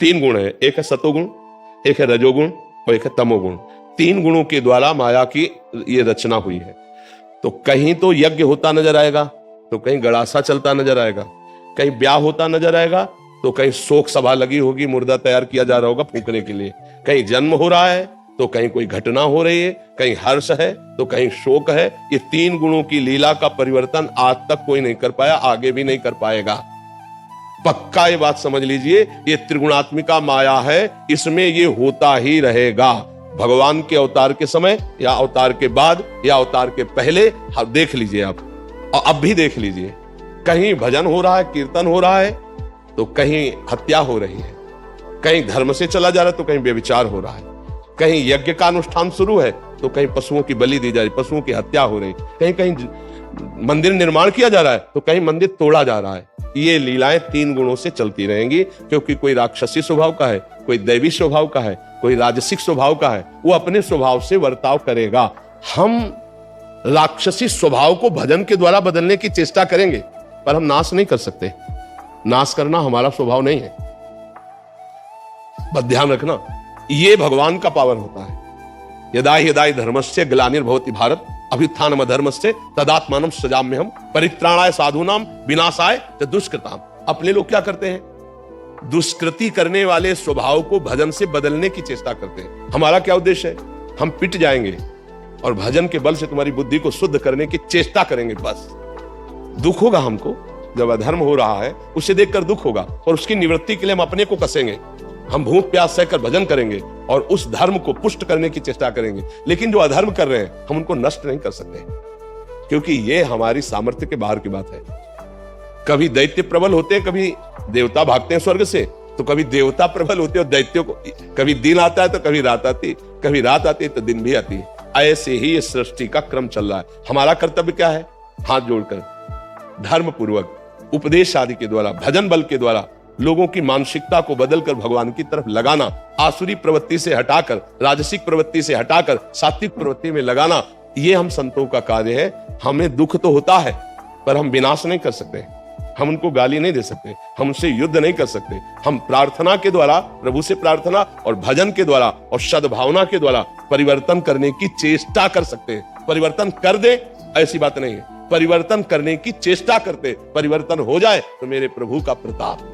तीन गुण है, एक है सतोगुण, एक है रजोगुण और एक है तमोगुण। तीन गुणों के द्वारा माया की ये रचना हुई है। तो कहीं तो यज्ञ होता नजर आएगा, तो कहीं गड़ासा चलता नजर आएगा, कहीं ब्याह होता नजर आएगा, तो कहीं शोक सभा लगी होगी, मुर्दा तैयार किया जा रहा होगा फूंकने के लिए, कहीं जन्म हो रहा है तो कहीं कोई घटना हो रही है, कहीं हर्ष है तो कहीं शोक है। ये तीन गुणों की लीला का परिवर्तन आज तक कोई नहीं कर पाया, आगे भी नहीं कर पाएगा। पक्का ये बात समझ लीजिए, ये त्रिगुणात्मिका माया है, इसमें ये होता ही रहेगा। भगवान के अवतार के समय या अवतार के बाद या अवतार के पहले देख लीजिए आप, और अब भी देख लीजिए, कहीं भजन हो रहा है, कीर्तन हो रहा है, तो कहीं हत्या हो रही है, कहीं धर्म से चला जा रहा है तो कहीं व्यभिचार हो रहा है, कहीं यज्ञ का अनुष्ठान शुरू है तो कहीं पशुओं की बलि दी जा रही, पशुओं की हत्या हो रही, कहीं कहीं मंदिर निर्माण किया जा रहा है तो कहीं मंदिर तोड़ा जा रहा है। ये लीलाएं तीन गुणों से चलती रहेंगी, क्योंकि कोई राक्षसी स्वभाव का है, कोई दैवी स्वभाव का है, कोई राजसिक स्वभाव का है, वो अपने स्वभाव से वर्ताव करेगा। हम राक्षसी स्वभाव को भजन के द्वारा बदलने की चेष्टा करेंगे, पर हम नाश नहीं कर सकते। नाश करना हमारा स्वभाव नहीं है, बस ध्यान रखना, ये भगवान का पावर होता है। यदा यदा धर्मस्य ग्लानिर्भवति भारत अभ्युत्थानम अधर्मस्य तदात्मानं सृजाम्यहम् परित्राणाय साधूनां विनाशाय च दुष्कृताम्। अपने लोग क्या करते हैं? दुष्कृति करने वाले स्वभाव को भजन से बदलने की चेष्टा करते हैं। हमारा क्या उद्देश्य है? हम पिट जाएंगे और भजन के बल से तुम्हारी बुद्धि को शुद्ध करने की चेष्टा करेंगे। बस दुख होगा हमको, जब अधर्म हो रहा है उसे देखकर दुख होगा, और उसकी निवृत्ति के लिए हम अपने को कसेंगे, हम भूख प्यास सहकर भजन करेंगे और उस धर्म को पुष्ट करने की चेष्टा करेंगे। लेकिन जो अधर्म कर रहे हैं हम उनको नष्ट नहीं कर सकते, क्योंकि ये हमारी सामर्थ्य के बाहर की बात है। कभी दैत्य प्रबल होते हैं, कभी देवता भागते हैं स्वर्ग से, तो कभी देवता प्रबल होते हैं और दैत्यों को, कभी दिन आता है तो कभी रात आती है, कभी रात आती है तो दिन भी आती है। ऐसे ही ये सृष्टि का क्रम चल रहा है। हमारा कर्तव्य क्या है? हाथ जोड़कर धर्म पूर्वक उपदेश आदि के द्वारा, भजन बल के द्वारा लोगों की मानसिकता को बदलकर भगवान की तरफ लगाना, आसुरी प्रवृत्ति से हटाकर, राजसिक प्रवृत्ति से हटाकर सात्विक प्रवृत्ति में लगाना, ये हम संतों का कार्य है। हमें दुख तो होता है, पर हम विनाश नहीं कर सकते, हम उनको गाली नहीं दे सकते, हम उनसे युद्ध नहीं कर सकते। हम प्रार्थना के द्वारा, प्रभु से प्रार्थना और भजन के द्वारा और सद्भावना के द्वारा परिवर्तन करने की चेष्टा कर सकते हैं। परिवर्तन कर दे ऐसी बात नहीं है, परिवर्तन करने की चेष्टा करते, परिवर्तन हो जाए तो मेरे प्रभु का प्रताप।